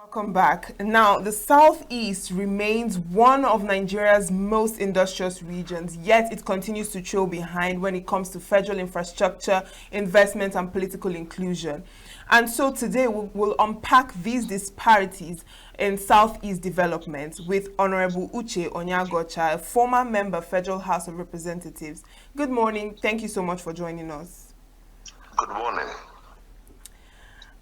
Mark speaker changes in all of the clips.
Speaker 1: Welcome back. Now, the Southeast remains one of Nigeria's most industrious regions, yet it continues to trail behind when it comes to federal infrastructure, investment, and political inclusion. And so today we'll unpack these disparities in Southeast development with Honorable Uche Onyagocha, a former member, Federal House of Representatives. Good morning. Thank you so much for joining us.
Speaker 2: Good morning.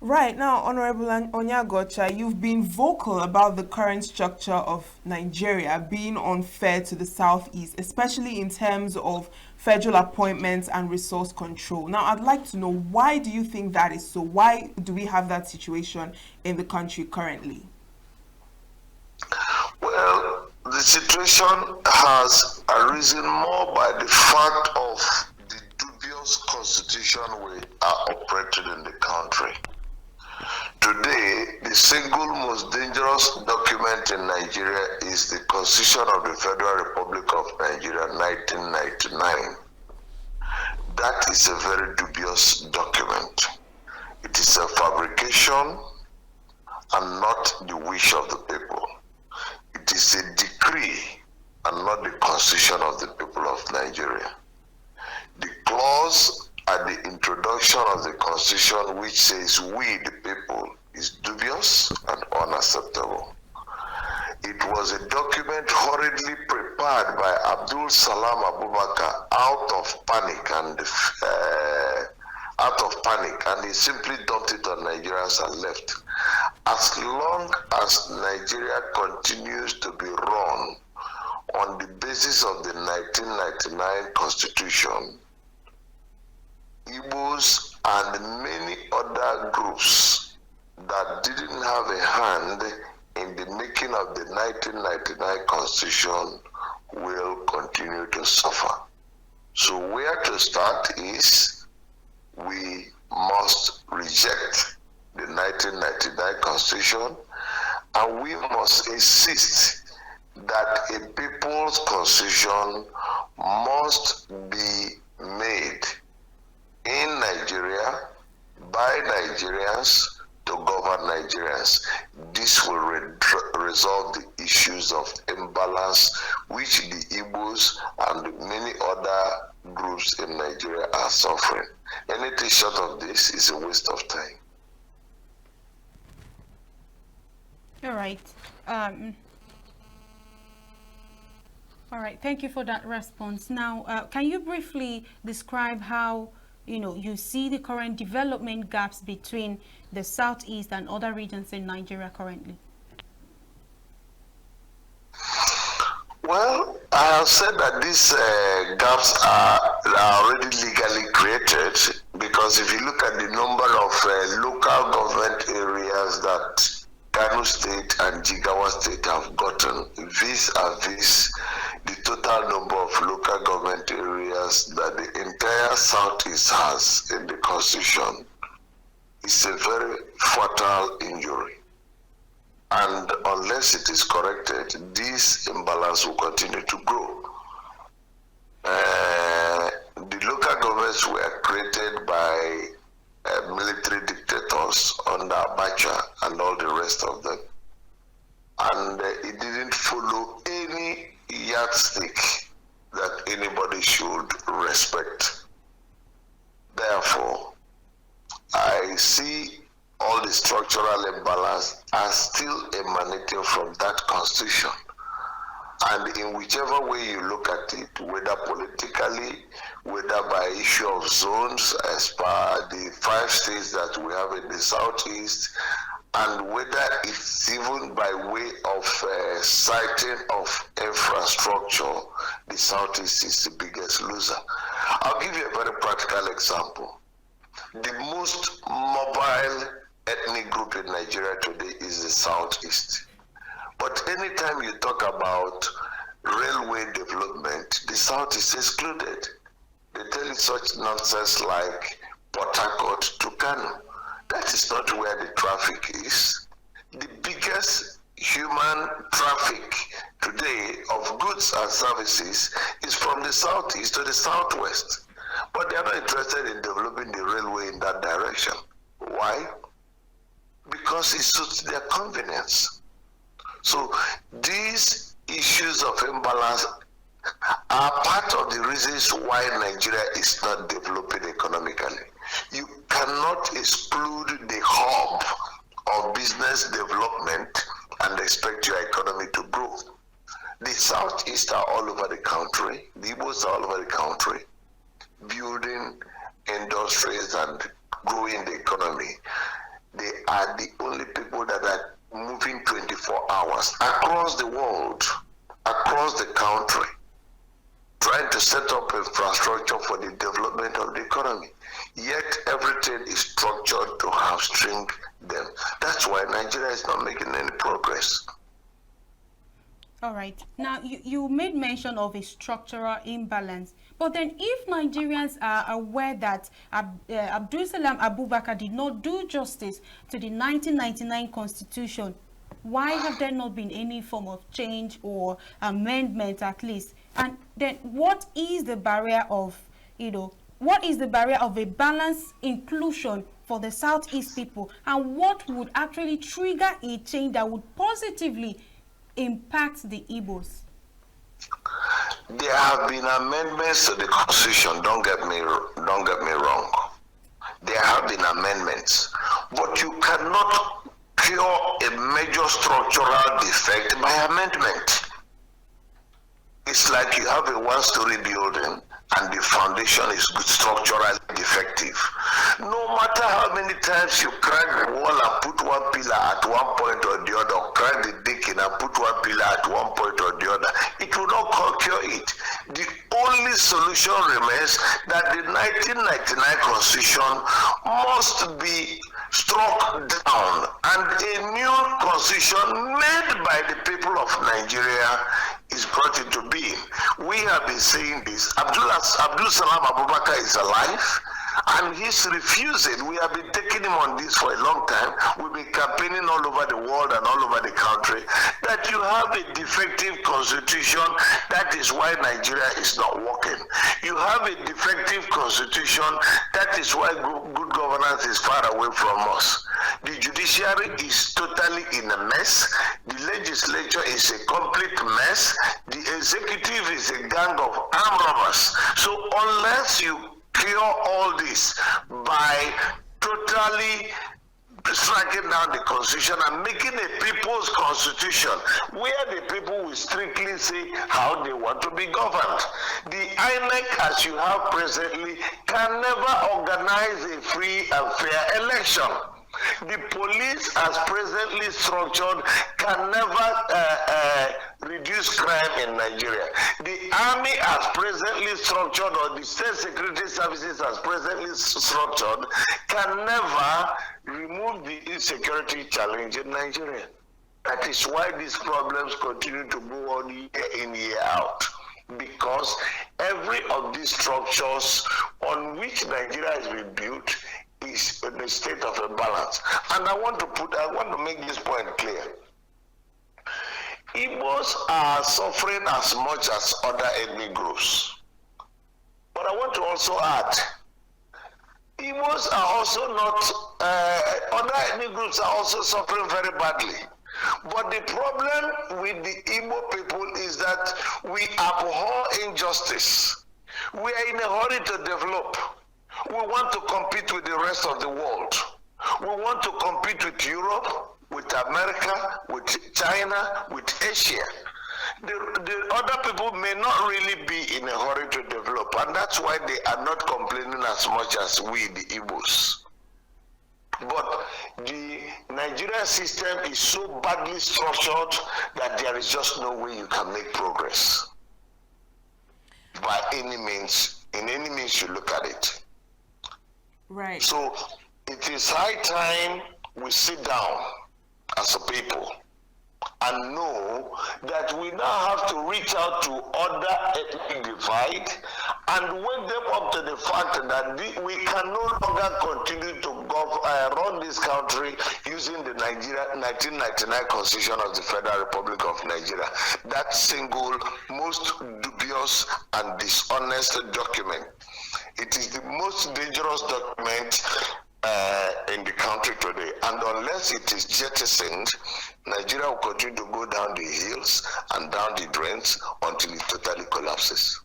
Speaker 1: Right now, Honorable Onyagocha, you've been vocal about the current structure of Nigeria being unfair to the Southeast, especially in terms of federal appointments and resource control. Now, I'd like to know, why do you think that is so? Why do we have that situation in the country currently?
Speaker 2: Well, the situation has arisen more by the fact of the dubious constitution we are operating in the country. Today, the single most dangerous document in Nigeria is the Constitution of the Federal Republic of Nigeria, 1999. That is a very dubious document. It is a fabrication and not the wish of the people. It is a decree and not the constitution of the people of Nigeria. The clause at the introduction of the constitution which says we the people is dubious and unacceptable. It was a document hurriedly prepared by Abdul Salam Abubakar out of panic, and he simply dumped it on Nigerians and left. As long as Nigeria continues to be run on the basis of the 1999 constitution, Igbos and many other groups that didn't have a hand in the making of the 1999 constitution will continue to suffer. So where to start is we must reject the 1999 constitution, and we must insist that a people's constitution must be made in Nigeria by Nigerians to govern Nigerians. This will resolve the issues of imbalance which the Igbos and many other groups in Nigeria are suffering. Anything short of this is a waste of time.
Speaker 3: All right. All right. Thank you for that response. Now, can you briefly describe how you see the current development gaps between the Southeast and other regions in Nigeria currently?
Speaker 2: Well, I have said that these gaps are already legally created, because if you look at the number of local government areas that Kano State and Jigawa State have gotten, vis-a-vis the total number of local government areas that the entire Southeast has in the Constitution, is a very fatal injury. And unless it is corrected, this imbalance will continue to grow. The local governments were created by military dictators under Abacha and all the rest of them. And it didn't follow any yardstick that anybody should respect. Therefore, I see all the structural imbalance are still emanating from that constitution. And in whichever way you look at it, whether politically, whether by issue of zones as per the 5 states that we have in the Southeast, and whether it's even by way of siting of infrastructure, the Southeast is the biggest loser. I'll give you a very practical example. The most mobile ethnic group in Nigeria today is the Southeast. But anytime you talk about railway development, the South is excluded. They tell you such nonsense like Port Harcourt to Kano. That is not where the traffic is. The biggest human traffic today of goods and services is from the Southeast to the Southwest. But they are not interested in developing the railway in that direction. Why? because it suits their convenience. So these issues of imbalance are part of the reasons why Nigeria is not developing economically. You cannot exclude the hub of business development and expect your economy to grow. The Southeast are all over the country, the Igbos are all over the country, building industries and growing the economy. They are the only people that are moving 24 hours across the world, across the country, trying to set up infrastructure for the development of the economy. Yet everything is structured to hamstring them. That's why Nigeria is not making any progress.
Speaker 3: All right. Now, you made mention of a structural imbalance. But then if Nigerians are aware that Abdul Salam Abubakar did not do justice to the 1999 Constitution, why have there not been any form of change or amendment at least? And then what is the barrier of, what is the barrier of a balanced inclusion for the Southeast people? And what would actually trigger a change that would positively impact the Igbos?
Speaker 2: There have been amendments to the Constitution, don't get me wrong. There have been amendments, but you cannot cure a major structural defect by amendment. It's like you have a one-story building and the foundation is structurally defective. No matter how many times you crack the wall and put one pillar at one point or the other, or crack the decking and put one pillar at one point or the other, it will not cure it. The only solution remains that the 1999 Constitution must be struck down and a new constitution made by the people of Nigeria is brought into being. We have been saying this. Abdul Salam Abubakar is alive and he's refusing. We have been taking him on this for a long time. We've been campaigning all over the world and all over the country that you have a defective constitution. That is why Nigeria is not working. You have a defective constitution. That is why good governance is far away from us. The judiciary is totally in a mess. The legislature is a complete mess. The executive is a gang of armed robbers. So unless you cure all this by totally striking down the constitution and making a people's constitution where the people will strictly say how they want to be governed. The INEC, as you have presently, can never organize a free and fair election. The police, as presently structured, can never reduce crime in Nigeria. The army, as presently structured, or the state security services, as presently structured, can never remove the insecurity challenge in Nigeria. That is why these problems continue to go on year in, year out. Because every of these structures on which Nigeria has been built is in a state of imbalance. And I want to make this point clear. Igbos are suffering as much as other ethnic groups. But I want to also add, Igbos are also not, other ethnic groups are also suffering very badly. But the problem with the Igbo people is that we abhor injustice. We are in a hurry to develop. We want to compete with the rest of the world. We want to compete with Europe, with America, with China, with Asia. The other people may not really be in a hurry to develop, and that's why they are not complaining as much as we, the Igbos. But the Nigerian system is so badly structured that there is just no way you can make progress. By any means, in any means you look at it.
Speaker 1: Right.
Speaker 2: So it is high time we sit down as a people and know that we now have to reach out to other ethnic divide and wake them up to the fact that we can no longer continue to run this country using the 1999 Constitution of the Federal Republic of Nigeria. That single, most dubious and dishonest document. It is the most dangerous document in the country today. And unless it is jettisoned, Nigeria will continue to go down the hills and down the drains until it totally collapses.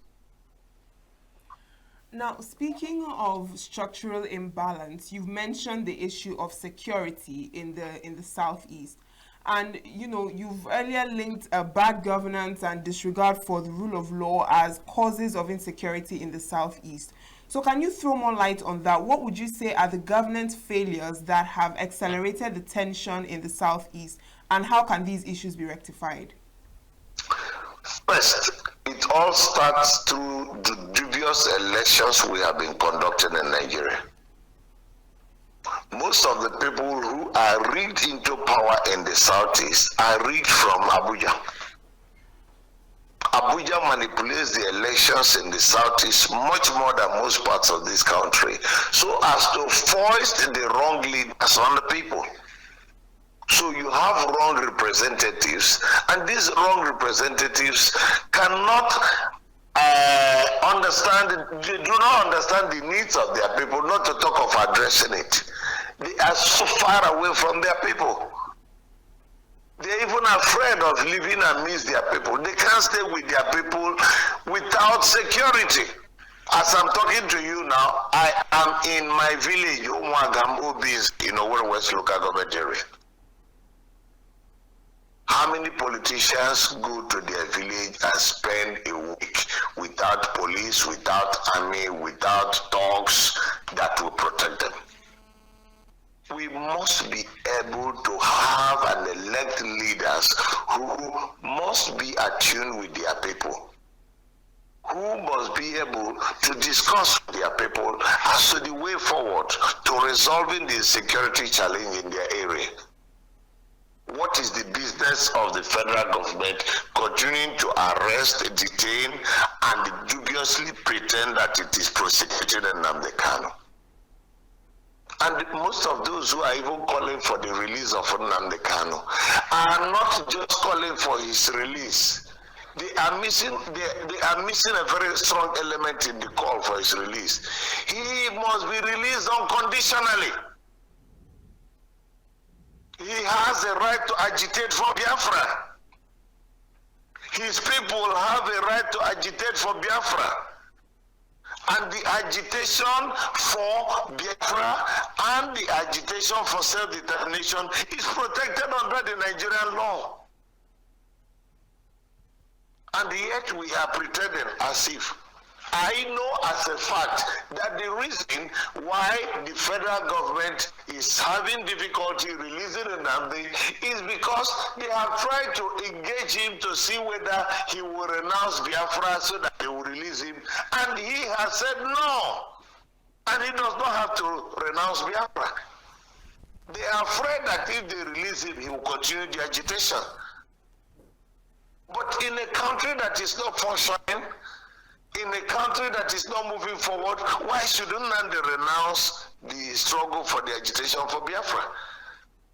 Speaker 1: Now, speaking of structural imbalance, you've mentioned the issue of security in the southeast. And you've earlier linked bad governance and disregard for the rule of law as causes of insecurity in the southeast. So can you throw more light on that? What would you say are the governance failures that have accelerated the tension in the southeast, and how can these issues be rectified?
Speaker 2: First, it all starts through the dubious elections we have been conducting in Nigeria. Most of the people who are rigged into power in the southeast are rigged from Abuja. Abuja manipulates the elections in the southeast much more than most parts of this country, so as to foist the wrong leaders on the people. So you have wrong representatives, and these wrong representatives cannot they do not understand the needs of their people, not to talk of addressing it. They are so far away from their people. They're even afraid of living amidst their people. They can't stay with their people without security. As I'm talking to you now, I am in my village, Umwagam Obis, in Owerri West Local Government area. How many politicians go to their village and spend a week without police, without army, without dogs that will protect them? We must be able to have and elect leaders who must be attuned with their people, who must be able to discuss with their people as to the way forward to resolving the security challenge in their area. What is the business of the federal government continuing to arrest, detain, and dubiously pretend that it is prosecuting Nnamdi Kanu? And most of those who are even calling for the release of Nnamdi Kanu are not just calling for his release. They are missing a very strong element in the call for his release. He must be released unconditionally. He has a right to agitate for Biafra. His people have a right to agitate for Biafra. And the agitation for Biafra and the agitation for self-determination is protected under the Nigerian law. And yet we are pretending as if. I know as a fact that the reason why the federal government is having difficulty releasing Nnamdi is because they have tried to engage him to see whether he will renounce Biafra so that they will release him. And he has said no. And he does not have to renounce Biafra. They are afraid that if they release him, he will continue the agitation. But in a country that is not functioning, in a country that is not moving forward, why shouldn't Nnamdi renounce the struggle for the agitation for Biafra?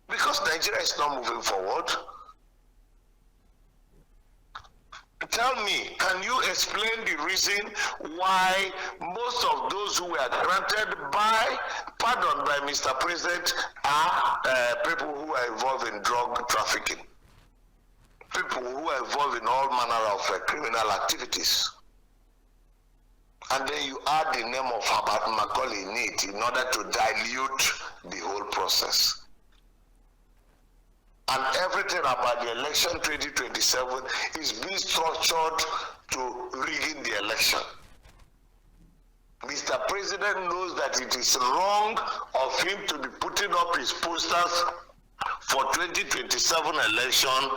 Speaker 2: Because Nigeria is not moving forward. Tell me, can you explain the reason why most of those who were granted pardon by Mr. President are people who are involved in drug trafficking, people who are involved in all manner of criminal activities? And then you add the name of Herbert Macaulay in it in order to dilute the whole process. And everything about the election 2027 is being structured to rigging the election. Mr. President knows that it is wrong of him to be putting up his posters for 2027 election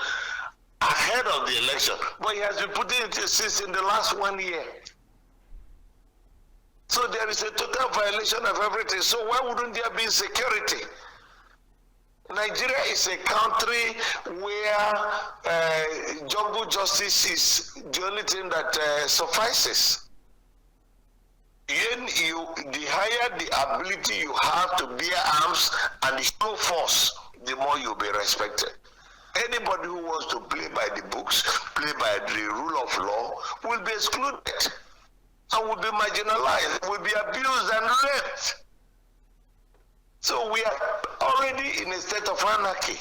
Speaker 2: ahead of the election. But he has been putting it since in the last 1 year. So there is a total violation of everything. So why wouldn't there be security? Nigeria is a country where jungle justice is the only thing that suffices. The higher the ability you have to bear arms and show force, the more you'll be respected. Anybody who wants to play by the books, play by the rule of law, will be excluded. And will be marginalized, will be abused and raped. So we are already in a state of anarchy.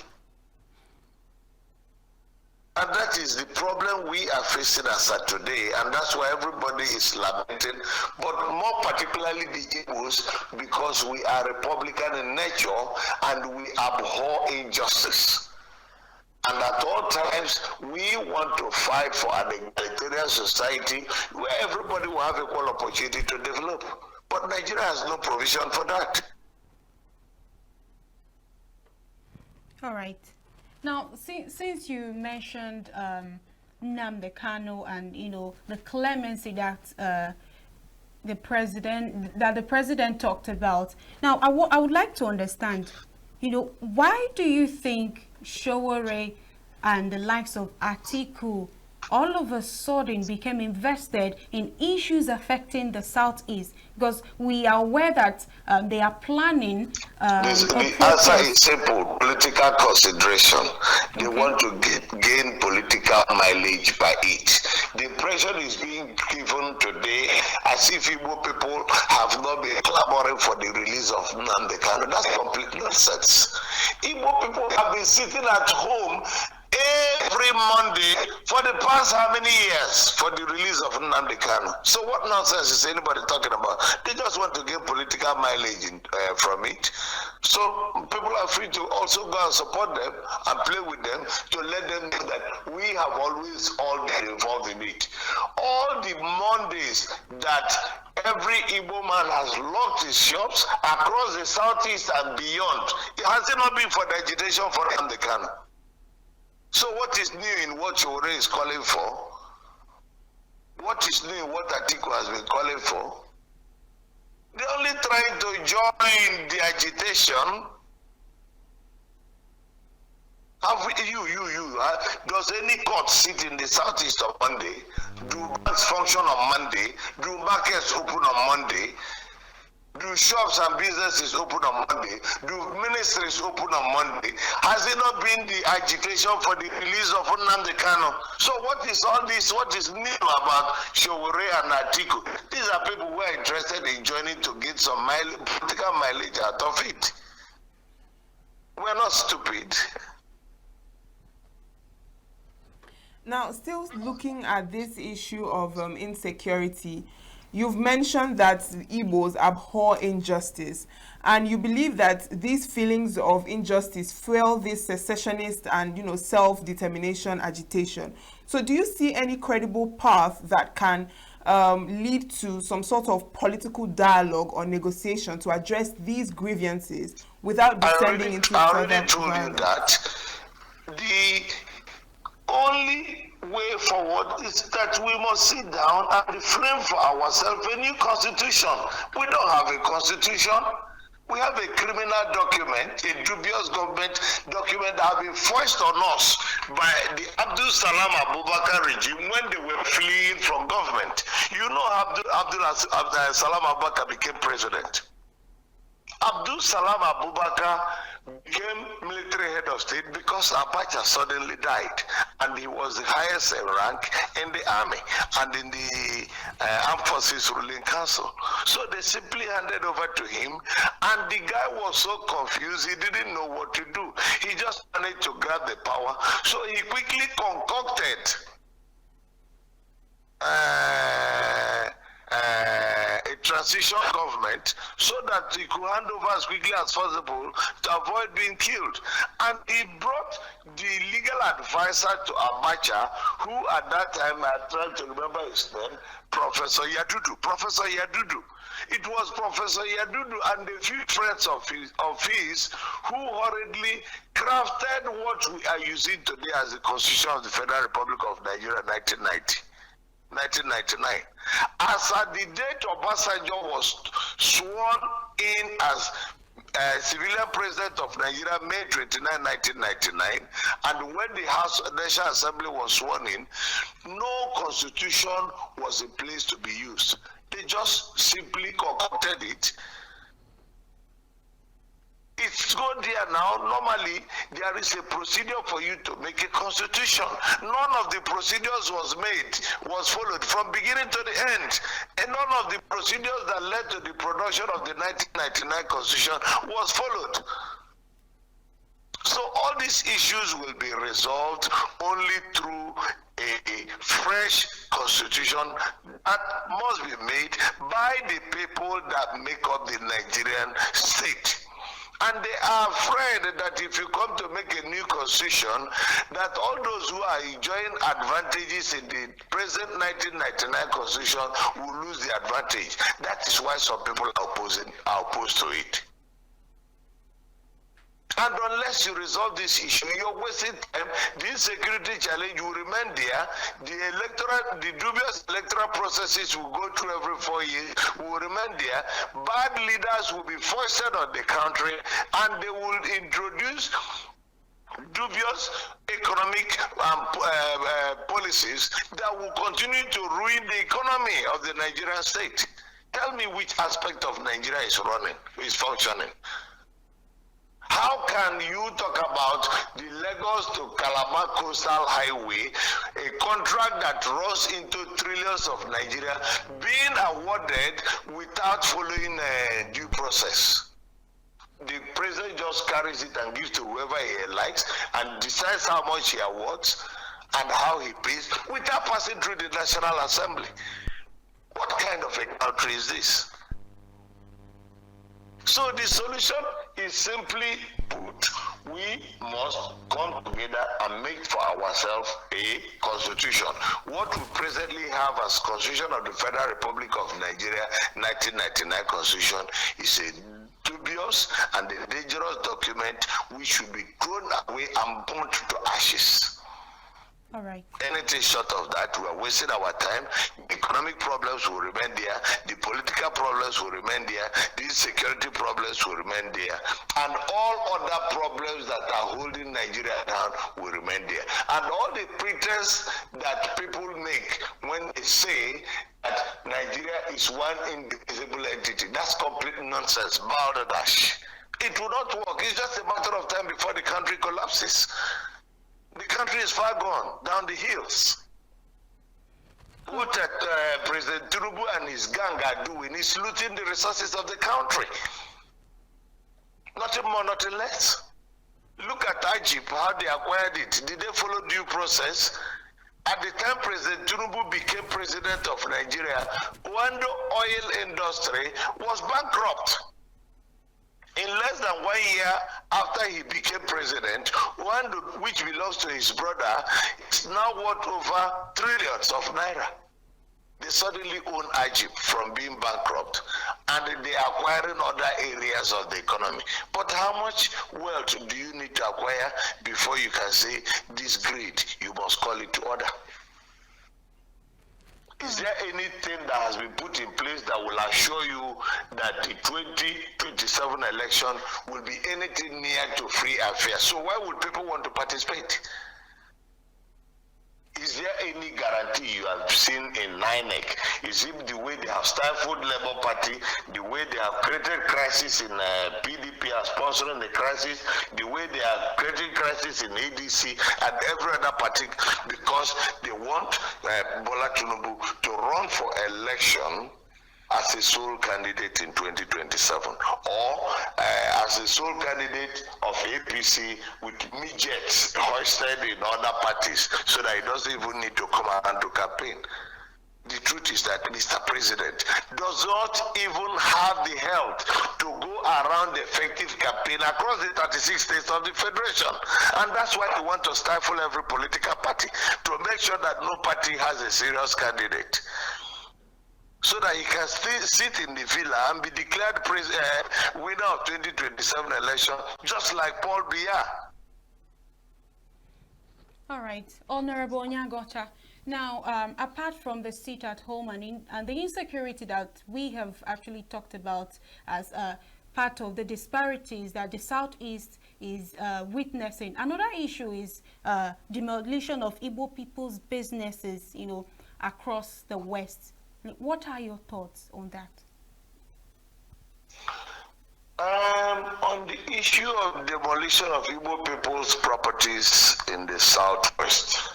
Speaker 2: And that is the problem we are facing as of today, and that's why everybody is lamenting, but more particularly the Igbos, because we are Republican in nature and we abhor injustice. And at all times, we want to fight for an egalitarian society where everybody will have equal opportunity to develop. But Nigeria has no provision for that.
Speaker 3: All right. Now, since you mentioned Nnamdi Kanu and the clemency that the president talked about, now I would like to understand, why do you think Sowore and the likes of Atiku all of a sudden became invested in issues affecting the Southeast? Because we are aware that they are planning
Speaker 2: the answer is simple: political consideration. They want to gain political mileage by it. The impression is being given today as if Igbo people have not been clamoring for the release of Nnamdi Kanu. That's complete nonsense. Igbo people have been sitting at home every Monday for the past how many years for the release of Nnamdi Kanu. So what nonsense is anybody talking about? They just want to get political mileage from it. So people are free to also go and support them and play with them to let them know that we have always all been involved in it. All the Mondays that every Igbo man has locked his shops across the Southeast and beyond, it has not been for the agitation for Nnamdi Kanu. So what is new in what Sowore is calling for? What is new in what Atiku has been calling for? They're only trying to join the agitation. Does any court sit in the Southeast on Monday? Do banks function on Monday? Do markets open on Monday? Do shops and businesses open on Monday? Do ministries open on Monday? Has it not been the agitation for the release of Nnamdi Kanu? So what is all this? What is new about Sowore and Atiku? These are people who are interested in joining to get some political mileage out of it. We're not stupid.
Speaker 1: Now, still looking at this issue of insecurity, you've mentioned that Igbos abhor injustice, and you believe that these feelings of injustice fuel this secessionist and self-determination agitation. So do you see any credible path that can lead to some sort of political dialogue or negotiation to address these grievances without descending into
Speaker 2: I
Speaker 1: further
Speaker 2: already told you that the only way forward is that we must sit down and frame for ourselves a new constitution. We don't have a constitution. We have a criminal document, a dubious government document that has been forced on us by the Abdul Salam Abubakar regime when they were fleeing from government. Abdul Salam Abubakar became president. Abdul Salam Abubakar became military head of state because Abacha suddenly died, and he was the highest in rank in the army and in the armed forces ruling council. So they simply handed over to him, and the guy was so confused he didn't know what to do. He just wanted to grab the power, so he quickly concocted a transition government so that he could hand over as quickly as possible to avoid being killed. And he brought the legal advisor to Abacha, who at that time, I tried to remember his name, Professor Yadudu. It was Professor Yadudu and a few friends of his who hurriedly crafted what we are using today as the Constitution of the Federal Republic of Nigeria, 1999. As at the date Obasanjo was sworn in as civilian president of Nigeria, May 29, 1999, and when the National Assembly was sworn in, no constitution was in place to be used. They just simply concocted it It's gone there now. Normally, there is a procedure for you to make a constitution. None of the procedures was followed from beginning to the end. And none of the procedures that led to the production of the 1999 constitution was followed. So all these issues will be resolved only through a fresh constitution that must be made by the people that make up the Nigerian state. And they are afraid that if you come to make a new constitution, that all those who are enjoying advantages in the present 1999 constitution will lose the advantage. That is why some people are opposed to it. And unless you resolve this issue, you're wasting time. The insecurity challenge will remain there. The dubious electoral processes will go through every 4 years, will remain there. Bad leaders will be foisted on the country, and they will introduce dubious economic policies that will continue to ruin the economy of the Nigerian state. Tell me which aspect of Nigeria is functioning. How can you talk about the Lagos to Calabar Coastal Highway, a contract that runs into trillions of Nigeria, being awarded without following a due process? The president just carries it and gives to whoever he likes and decides how much he awards and how he pays without passing through the National Assembly. What kind of a country is this? So the solution is simply put, we must come together and make for ourselves a constitution. What we presently have as Constitution of the Federal Republic of Nigeria, 1999 Constitution, is a dubious and a dangerous document which should be thrown away and burnt to ashes.
Speaker 3: All right.
Speaker 2: Anything short of that, we are wasting our time. The economic problems will remain there. The political problems will remain there. The security problems will remain there. And all other problems that are holding Nigeria down will remain there. And all the pretense that people make when they say that Nigeria is one indivisible entity, that's complete nonsense. Balderdash. It will not work. It's just a matter of time before the country collapses. The country is far gone, down the hills. What President Tinubu and his gang are doing is looting the resources of the country. Nothing more, nothing less. Look at Egypt, how they acquired it. Did they follow due process? At the time President Tinubu became president of Nigeria, Wando oil industry was bankrupt. In less than 1 year after he became president, Wando, which belongs to his brother, is now worth over trillions of naira. They suddenly own Egypt from being bankrupt, and they are acquiring other areas of the economy. But how much wealth do you need to acquire before you can say this greed? You must call it to order. Is there anything that has been put in place that will assure you that the 2027 election will be anything near to free and fair? So why would people want to participate? Is there any guarantee you have seen in INEC? Is it the way they have stifled Labour Party, the way they have created crisis in PDP are sponsoring the crisis, the way they are creating crisis in ADC and every other party because they want Bola Tinubu to run for election as a sole candidate in 2027 or as a sole candidate of APC with midgets hoisted in other parties so that he doesn't even need to come around to campaign. The truth is that Mr. President does not even have the health to go around the effective campaign across the 36 states of the Federation. And that's why they want to stifle every political party to make sure that no party has a serious candidate, so that he can still sit in the villa and be declared winner of 2027 election, just like Paul Biya.
Speaker 3: All right, Honorable Nyagocha. Now, apart from the seat at home and the insecurity that we have actually talked about as part of the disparities that the Southeast is witnessing, another issue is demolition of Igbo people's businesses, across the West. What are your thoughts on that?
Speaker 2: On the issue of demolition of Igbo people's properties in the southwest,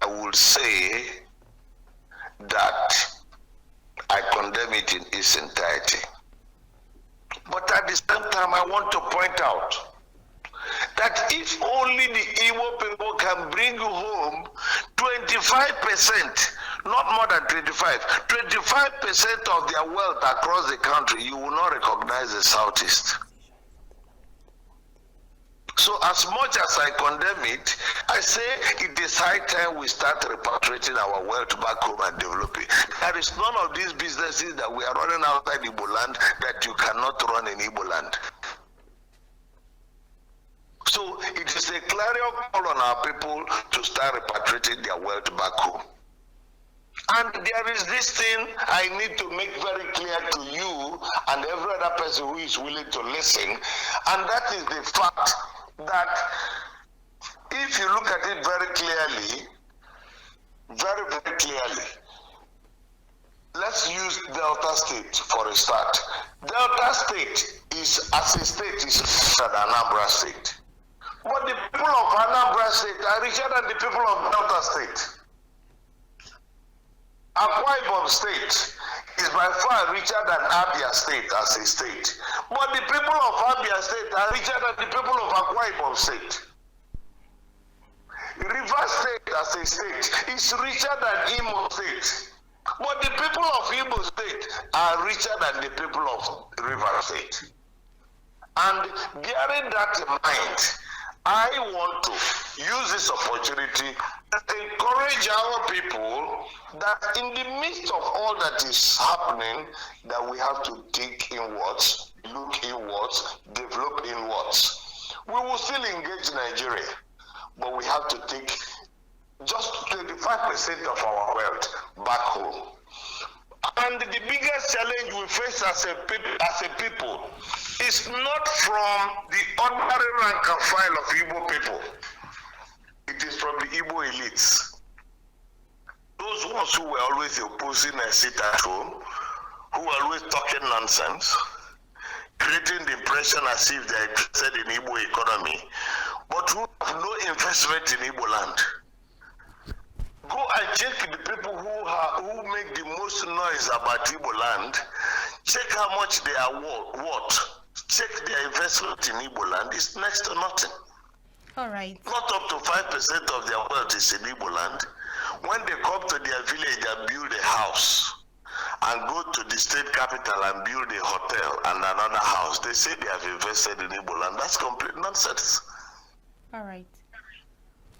Speaker 2: I would say that I condemn it in its entirety. But at the same time, I want to point out that if only the Igbo people can bring home 25%, not more than 25% of their wealth across the country, you will not recognize the Southeast. So as much as I condemn it, I say it is high time we start repatriating our wealth back home and develop it. There is none of these businesses that we are running outside Igbo land that you cannot run in Igbo land. So it is a clarion call on our people to start repatriating their wealth back home. And there is this thing I need to make very clear to you and every other person who is willing to listen, and that is the fact that if you look at it very clearly, very clearly, let's use Delta State for a start. Delta State is, as a state, is richer than Anambra State. But the people of Anambra State are richer than the people of Delta State. Akwa Ibom State is by far richer than Abia State as a state. But the people of Abia State are richer than the people of Akwa Ibom State. River State as a state is richer than Imo State. But the people of Imo State are richer than the people of River State. And bearing that in mind, I want to use this opportunity to encourage our people that in the midst of all that is happening, that we have to think inwards, look inwards, develop inwards. We will still engage Nigeria, but we have to take just 25% of our wealth back home. And the biggest challenge we face as a people is not from the ordinary rank and file of Igbo people. It is from the Igbo elites. Those ones who were always opposing a sit at home, who were always talking nonsense, creating the impression as if they are interested in Igbo economy, but who have no investment in Igbo land. Go and check the people who make the most noise about Igbo land. Check how much they are worth. Check their investment in Igbo land. It's next to nothing.
Speaker 3: All right.
Speaker 2: Not up to 5% of their wealth is in Igbo land. When they come to their village and build a house and go to the state capital and build a hotel and another house, they say they have invested in Igbo land. That's complete nonsense.
Speaker 3: All right.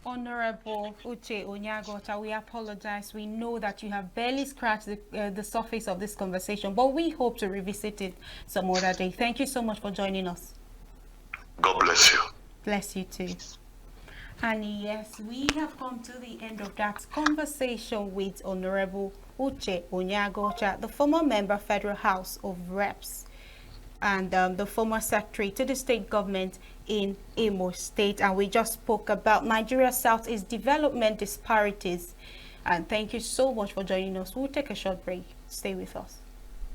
Speaker 3: Honorable Uche Onyagocha, we apologize. We know that you have barely scratched the surface of this conversation, but we hope to revisit it some other day. Thank you so much for joining us.
Speaker 2: God bless you.
Speaker 3: Bless you too. And yes, we have come to the end of that conversation with Honorable Uche Onyagocha, the former member Federal House of Reps and the former secretary to the state government in Imo State. And we just spoke about Nigeria's Southeast development disparities. And thank you so much for joining us. We'll take a short break. Stay with us.